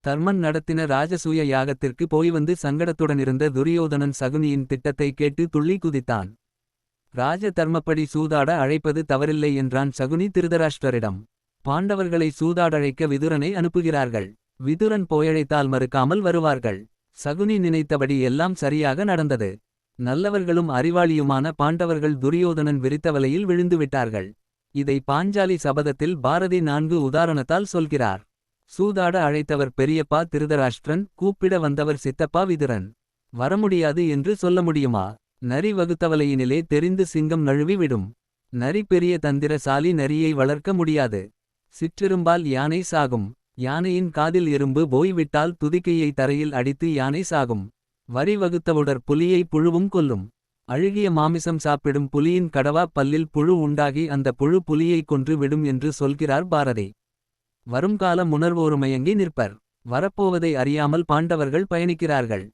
தர்மன் நடத்தின ராஜசூய யாகத்திற்கு போய்வந்து சங்கடத்துடனிருந்த துரியோதனன் சகுனியின் திட்டத்தை கேட்டு துள்ளி குதித்தான். ராஜ தர்மப்படி சூதாட அழைப்பது தவறில்லை என்றான் சகுனி திருதராஷ்டிரரிடம். பாண்டவர்களை சூதாடழைக்க விதுரனை அனுப்புகிறார்கள். விதுரன் போயழைத்தால் மறுக்காமல் வருவார்கள். சகுனி நினைத்தபடி எல்லாம் சரியாக நடந்தது. நல்லவர்களும் அறிவாளியுமான பாண்டவர்கள் துரியோதனன் விரித்த வலையில் விழுந்துவிட்டார்கள். இதை பாஞ்சாலி சபதத்தில் பாரதி 4 உதாரணத்தால் சொல்கிறார். சூதாட அழைத்தவர் பெரியப்பா திருதராஷ்டிரன், கூப்பிட வந்தவர் சித்தப்பா விதுரன். வரமுடியாது என்று சொல்ல முடியுமா? நரி வகுத்தவலையினிலே தெரிந்து சிங்கம் நழுவி விடும். நரி பெரிய தந்திரசாலி, நரியை வளர்க்க முடியாது. சிற்றெரும்பால் யானை சாகும். யானையின் காதில் எறும்பு போய் விட்டால் துதிக்கையை தரையில் அடித்து யானை சாகும். வரி வகுத்தவுடர் புலியை புழுவும் கொல்லும். அழுகிய மாமிசம் சாப்பிடும் புலியின் கடவா பல்லில் புழு உண்டாகி அந்த புழு புலியை கொன்று விடும் என்று சொல்கிறார் பாரதி. வருங்கால முணர்வோருமயங்கி நிற்பர். வரப்போவதை அறியாமல் பாண்டவர்கள் பயணிக்கிறார்கள்.